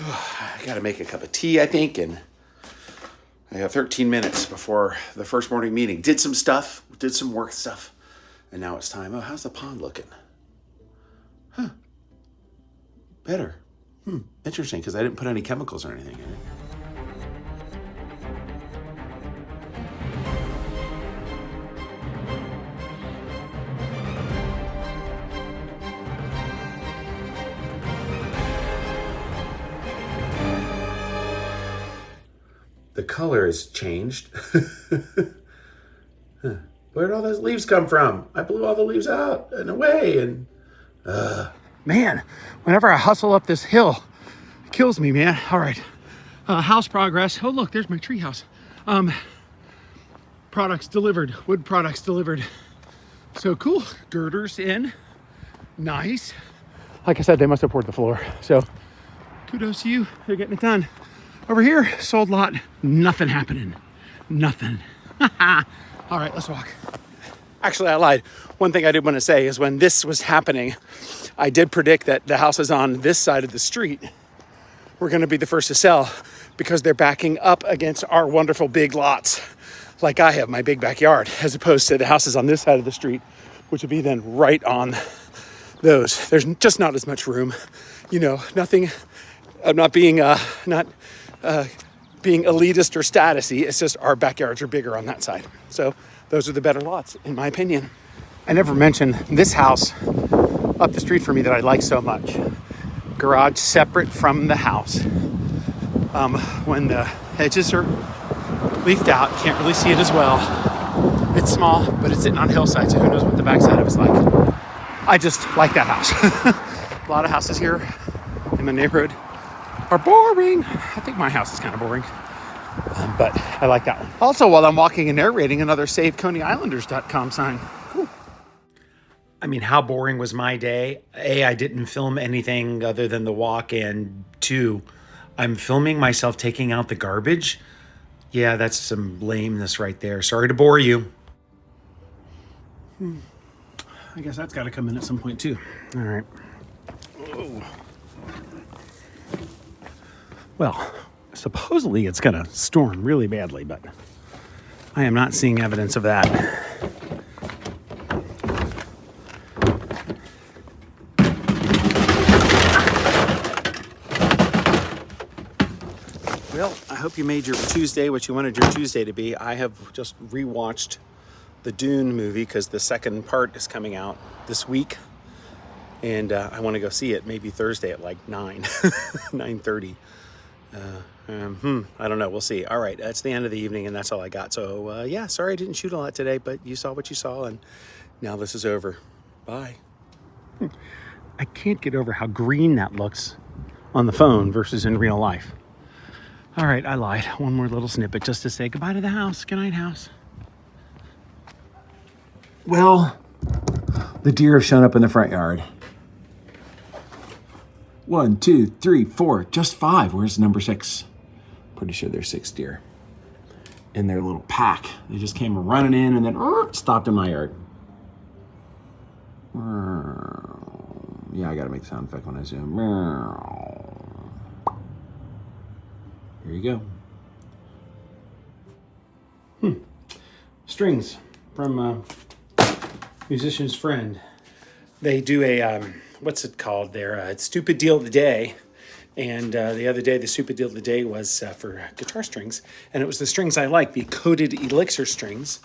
I gotta make a cup of tea, I think, and I have 13 minutes before the first morning meeting. Did some stuff, did some work stuff, and now it's time. Oh, how's the pond looking? Huh. Better. Interesting, because I didn't put any chemicals or anything in it. The color has changed. Where'd all those leaves come from? I blew all the leaves out and away, and man, whenever I hustle up this hill, it kills me, man. All right, house progress. Oh, look, there's my tree house. Products delivered, wood products delivered. So cool, girders in, nice. Like I said, they must have poured the floor. So kudos to you, they're getting it done. Over here, sold lot, nothing happening, nothing. All right, let's walk. Actually, I lied. One thing I did want to say is when this was happening, I did predict that the houses on this side of the street were going to be the first to sell because they're backing up against our wonderful big lots, like I have my big backyard, as opposed to the houses on this side of the street, which would be then right on those. There's just not as much room, you know, nothing. I'm not being being elitist or statusy. It's just our backyards are bigger on that side. So those are the better lots, in my opinion. I never mentioned this house up the street from me that I like so much. Garage separate from the house. When the hedges are leafed out, can't really see it as well. It's small, but it's sitting on hillside, so who knows what the backside of it's like. I just like that house. A lot of houses here in the neighborhood are boring. I think my house is kind of boring, but I like that one. Also, while I'm walking and narrating, another SaveConeyIslanders.com sign. Cool. I mean, how boring was my day? A, I didn't film anything other than the walk, and two, I'm filming myself taking out the garbage. Yeah, that's some lameness right there. Sorry to bore you. I guess that's got to come in at some point too. All right. Whoa. Well, supposedly it's going to storm really badly, but I am not seeing evidence of that. Well, I hope you made your Tuesday what you wanted your Tuesday to be. I have just rewatched the Dune movie because the second part is coming out this week. And I want to go see it maybe Thursday at like 9:30. I don't know. We'll see. All right. That's the end of the evening, and that's all I got. So, yeah, sorry I didn't shoot a lot today, but you saw what you saw, and now this is over. Bye. I can't get over how green that looks on the phone versus in real life. All right, I lied. One more little snippet just to say goodbye to the house. Good night, house. Well, the deer have shown up in the front yard. 1, 2, 3, 4, just 5. Where's number 6? Pretty sure there's 6 deer in their little pack. They just came running in and then stopped in my yard. Yeah, I gotta make the sound effect when I zoom. Here you go. Strings from Musician's Friend. They do a what's it called there? It's Stupid Deal of the Day. And the other day, the Stupid Deal of the Day was for guitar strings. And it was the strings I like, the coated elixir strings.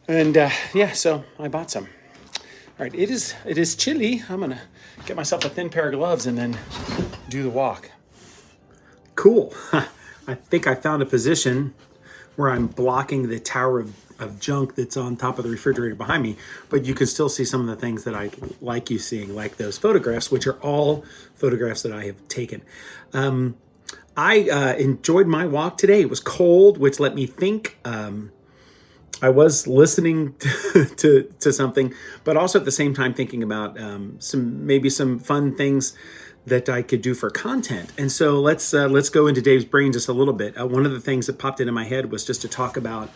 And yeah, so I bought some. All right, it is chilly. I'm going to get myself a thin pair of gloves and then do the walk. Cool. I think I found a position where I'm blocking the tower of junk that's on top of the refrigerator behind me, but you can still see some of the things that I like you seeing, like those photographs, which are all photographs that I have taken. I enjoyed my walk today. It was cold, which let me think. I was listening to something, but also at the same time thinking about some fun things that I could do for content. And so let's go into Dave's brain just a little bit. One of the things that popped into my head was just to talk about,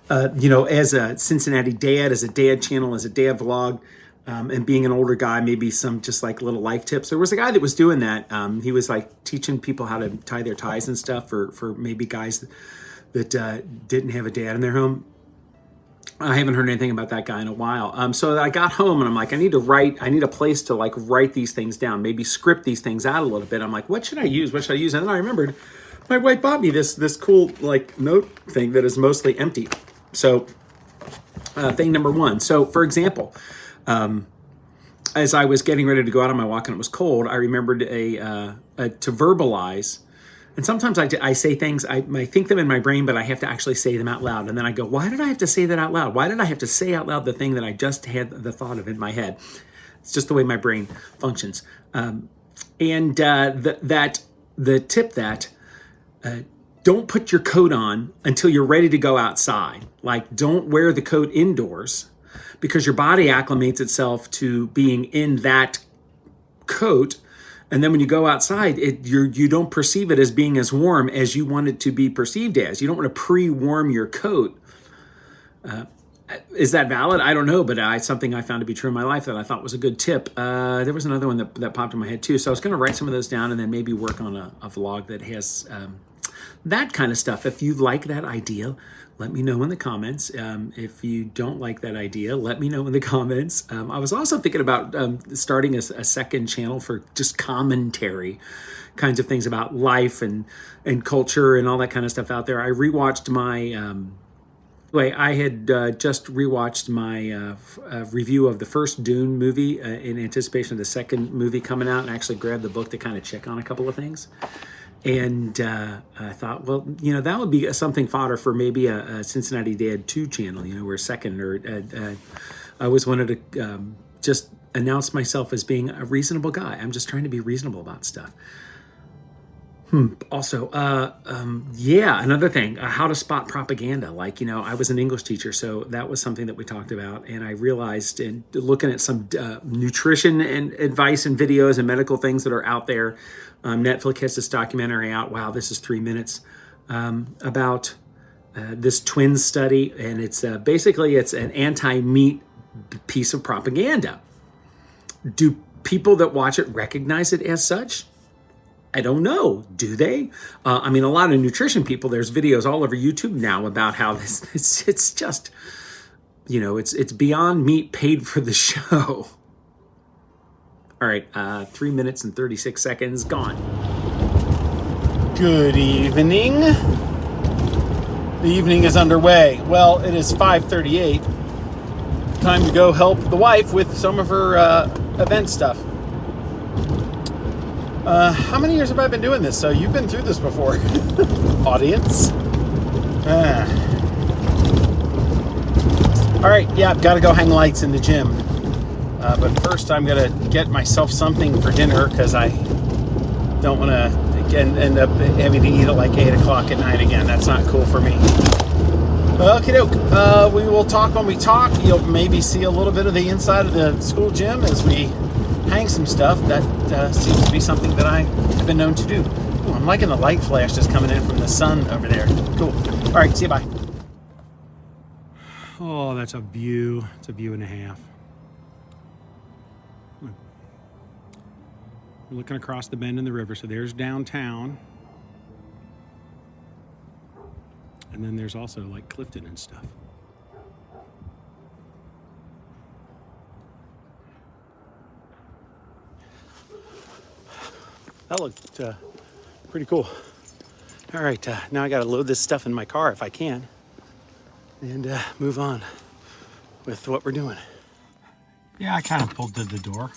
as a Cincinnati dad, as a dad channel, as a dad vlog, And being an older guy, maybe some just like little life tips. There was a guy that was doing that. He was like teaching people how to tie their ties and stuff for maybe guys that didn't have a dad in their home. I haven't heard anything about that guy in a while. So I got home and I'm like, I need a place to like write these things down, maybe script these things out a little bit. I'm like, what should I use? What should I use? And then I remembered my wife bought me this cool like note thing that is mostly empty. So thing number one. So for example, as I was getting ready to go out on my walk and it was cold, I remembered to verbalize. And sometimes I say things, I think them in my brain, but I have to actually say them out loud. And then I go, why did I have to say that out loud? Why did I have to say out loud the thing that I just had the thought of in my head? It's just the way my brain functions. The tip that don't put your coat on until you're ready to go outside. Like, don't wear the coat indoors because your body acclimates itself to being in that coat. And then when you go outside, you don't perceive it as being as warm as you want it to be perceived as. You don't want to pre-warm your coat. Is that valid? I don't know, but it's something I found to be true in my life that I thought was a good tip. There was another one that popped in my head too. So I was going to write some of those down and then maybe work on a vlog that has that kind of stuff. If you like that idea, let me know in the comments. If you don't like that idea, let me know in the comments. I was also thinking about starting a second channel for just commentary kinds of things about life and culture and all that kind of stuff out there. I rewatched my... I had just rewatched my review of the first Dune movie in anticipation of the second movie coming out, and actually grabbed the book to kind of check on a couple of things. And I thought, well, that would be something fodder for maybe a Cincinnati Dad 2 channel, where second, or I always wanted to just announce myself as being a reasonable guy. I'm just trying to be reasonable about stuff. Also, another thing, how to spot propaganda. Like, I was an English teacher, so that was something that we talked about. And I realized in looking at some nutrition and advice and videos and medical things that are out there, Netflix has this documentary out. Wow, this is 3 minutes about this twins study. And it's basically it's an anti-meat piece of propaganda. Do people that watch it recognize it as such? I don't know. Do they? A lot of nutrition people, there's videos all over YouTube now about how it's just, it's beyond meat paid for the show. All right, 3 minutes and 36 seconds gone. Good evening. The evening is underway. Well, it is 5:38. Time to go help the wife with some of her event stuff. How many years have I been doing this? So you've been through this before, audience. All right, yeah, I've got to go hang lights in the gym. But first I'm going to get myself something for dinner because I don't want to end up having to eat at like 8 o'clock at night again. That's not cool for me. Okie doke. We will talk when we talk. You'll maybe see a little bit of the inside of the school gym as we hang some stuff. That seems to be something that I have been known to do. Ooh, I'm liking the light flash that's coming in from the sun over there. Cool. All right, see you, bye. Oh, that's a view. It's a view and a half. We're looking across the bend in the river. So there's downtown. And then there's also like Clifton and stuff. That looked pretty cool. All right, now I gotta load this stuff in my car if I can and move on with what we're doing. Yeah, I kind of pulled to the door.